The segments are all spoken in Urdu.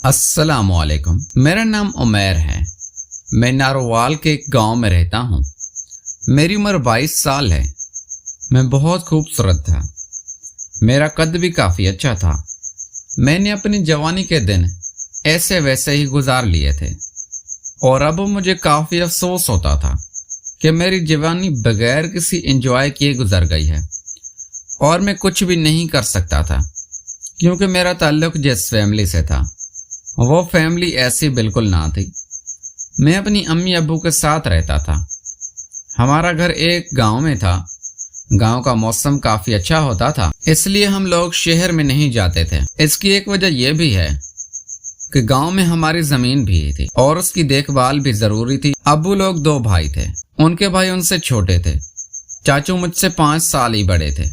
السلام علیکم، میرا نام عمیر ہے۔ میں نارووال کے ایک گاؤں میں رہتا ہوں۔ میری عمر 22 سال ہے۔ میں بہت خوبصورت تھا۔ میرا قد بھی کافی اچھا تھا۔ میں نے اپنی جوانی کے دن ایسے ویسے ہی گزار لیے تھے اور اب مجھے کافی افسوس ہوتا تھا کہ میری جوانی بغیر کسی انجوائے کیے گزر گئی ہے اور میں کچھ بھی نہیں کر سکتا تھا، کیونکہ میرا تعلق جس فیملی سے تھا وہ فیملی ایسی بالکل نہ تھی۔ میں اپنی امی ابو کے ساتھ رہتا تھا۔ ہمارا گھر ایک گاؤں میں تھا۔ گاؤں کا موسم کافی اچھا ہوتا تھا، اس لیے ہم لوگ شہر میں نہیں جاتے تھے۔ اس کی ایک وجہ یہ بھی ہے کہ گاؤں میں ہماری زمین بھی تھی اور اس کی دیکھ بھال بھی ضروری تھی۔ ابو لوگ 2 بھائی تھے، ان کے بھائی ان سے چھوٹے تھے۔ چاچو مجھ سے 5 سال ہی بڑے تھے۔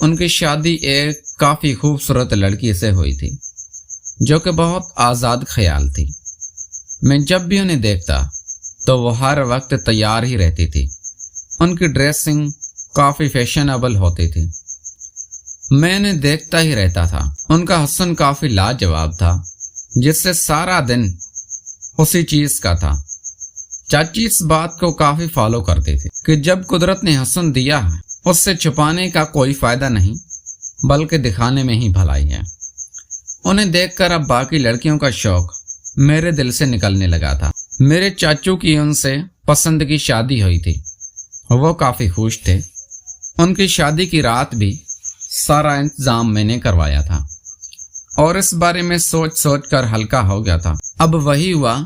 ان کی شادی ایک کافی خوبصورت لڑکی سے ہوئی تھی جو کہ بہت آزاد خیال تھی۔ میں جب بھی انہیں دیکھتا تو وہ ہر وقت تیار ہی رہتی تھی۔ ان کی ڈریسنگ کافی فیشنیبل ہوتی تھی۔ میں انہیں دیکھتا ہی رہتا تھا۔ ان کا حسن کافی لاجواب تھا، جس سے سارا دن اسی چیز کا تھا۔ چاچی اس بات کو کافی فالو کرتی تھی کہ جب قدرت نے حسن دیا ہے اس سے چھپانے کا کوئی فائدہ نہیں، بلکہ دکھانے میں ہی بھلائی ہے۔ انہیں دیکھ کر اب باقی لڑکیوں کا شوق میرے دل سے نکلنے لگا تھا۔ میرے چاچو کی ان سے پسند کی شادی ہوئی تھی۔ وہ کافی خوش تھے۔ ان کی شادی کی رات بھی سارا انتظام میں نے کروایا تھا اور اس بارے میں سوچ سوچ کر ہلکا ہو گیا تھا۔ اب وہی ہوا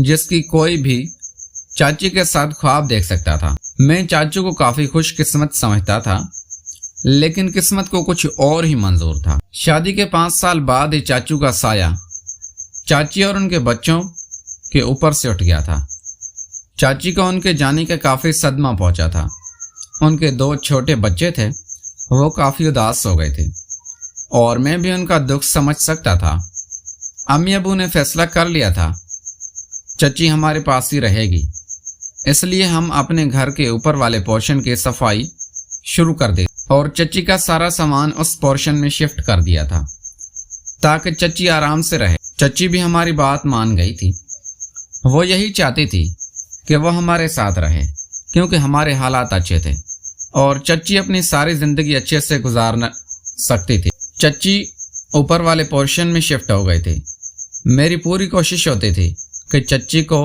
جس کی کوئی بھی چاچی کے ساتھ خواب دیکھ سکتا تھا۔ میں چاچو کو کافی خوش قسمت سمجھتا تھا، لیکن قسمت کو کچھ اور ہی منظور تھا۔ شادی کے 5 سال بعد ہی چاچو کا سایہ چاچی اور ان کے بچوں کے اوپر سے اٹھ گیا تھا۔ چاچی کو ان کے جانے کا کافی صدمہ پہنچا تھا۔ ان کے 2 چھوٹے بچے تھے، وہ کافی اداس ہو گئے تھے اور میں بھی ان کا دکھ سمجھ سکتا تھا۔ امی ابو نے فیصلہ کر لیا تھا چچی ہمارے پاس ہی رہے گی، اس لیے ہم اپنے گھر کے اوپر والے پورشن کی صفائی شروع کر دی اور چچی کا سارا سامان اس پورشن میں شفٹ کر دیا تھا تاکہ چچی آرام سے رہے۔ چچی بھی ہماری بات مان گئی تھی۔ وہ یہی چاہتی تھی کہ وہ ہمارے ساتھ رہے کیونکہ ہمارے حالات اچھے تھے اور چچی اپنی ساری زندگی اچھے سے گزارنا سکتی تھی۔ چچی اوپر والے پورشن میں شفٹ ہو گئی تھی۔ میری پوری کوشش ہوتی تھی کہ چچی کو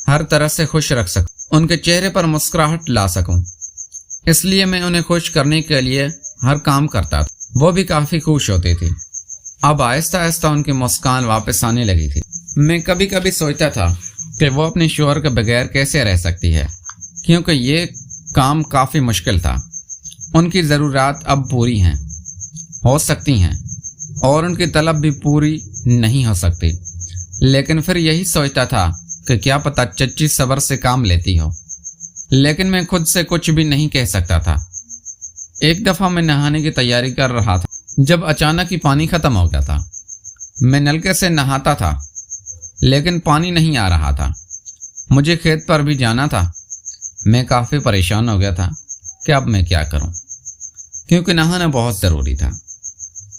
ہر طرح سے خوش رکھ سکوں، ان کے چہرے پر مسکراہٹ لا سکوں، اس لیے میں انہیں خوش کرنے کے لیے ہر کام کرتا تھا۔ وہ بھی کافی خوش ہوتی تھی۔ اب آہستہ آہستہ ان کی مسکان واپس آنے لگی تھی۔ میں کبھی کبھی سوچتا تھا کہ وہ اپنے شوہر کے بغیر کیسے رہ سکتی ہے، کیونکہ یہ کام کافی مشکل تھا۔ ان کی ضروریات اب پوری ہیں، ہو سکتی ہیں، اور ان کی طلب بھی پوری نہیں ہو سکتی، لیکن پھر یہی سوچتا تھا کہ کیا پتہ چچی صبر سے کام لیتی ہو، لیکن میں خود سے کچھ بھی نہیں کہہ سکتا تھا۔ ایک دفعہ میں نہانے کی تیاری کر رہا تھا جب اچانک ہی پانی ختم ہو گیا تھا۔ میں نلکے سے نہاتا تھا لیکن پانی نہیں آ رہا تھا۔ مجھے کھیت پر بھی جانا تھا۔ میں کافی پریشان ہو گیا تھا کہ اب میں کیا کروں، کیونکہ نہانا بہت ضروری تھا۔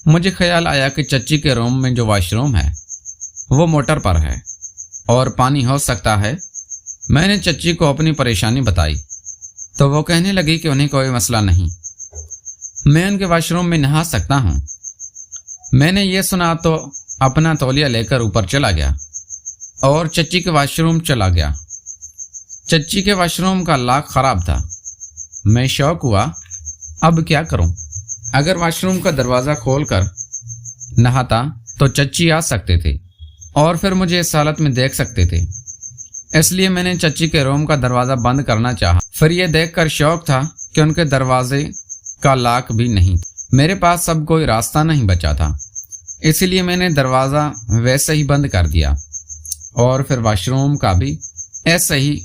مجھے خیال آیا کہ چچی کے روم میں جو واش روم ہے وہ موٹر پر ہے اور پانی ہو سکتا ہے۔ میں نے چچی کو اپنی پریشانی بتائی تو وہ کہنے لگی کہ انہیں کوئی مسئلہ نہیں، میں ان کے واش روم میں نہا سکتا ہوں۔ میں نے یہ سنا تو اپنا تولیہ لے کر اوپر چلا گیا اور چچی کے واش روم چلا گیا۔ چچی کے واش روم کا لاک خراب تھا۔ میں شوق ہوا، اب کیا کروں؟ اگر واش روم کا دروازہ کھول کر نہاتا تو چچی آ سکتی تھی اور پھر مجھے اس حالت میں دیکھ سکتی تھی، اس لیے میں نے چچی کے روم کا دروازہ بند کرنا چاہا۔ پھر یہ دیکھ کر شوق تھا کہ ان کے دروازے کا لاک بھی نہیں، میرے پاس اب کوئی راستہ نہیں بچا تھا، اسی لیے میں نے دروازہ ویسے ہی بند کر دیا اور پھر واش روم کا بھی ایسے ہی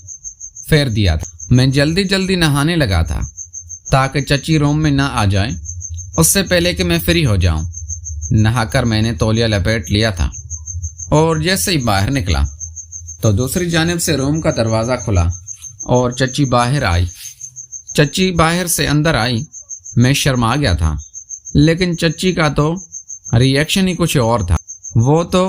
پھیر دیا تھا۔ میں جلدی جلدی نہانے لگا تھا تاکہ چچی روم میں نہ آ جائے اس سے پہلے کہ میں فری ہو جاؤں۔ نہا کر میں نے تولیہ لپیٹ لیا تھا اور جیسے ہی باہر نکلا تو دوسری جانب سے روم کا دروازہ کھلا اور چچی باہر آئی۔ چچی باہر سے اندر آئی۔ میں شرما گیا تھا، لیکن چچی کا تو ری ایکشن ہی کچھ اور تھا۔ وہ تو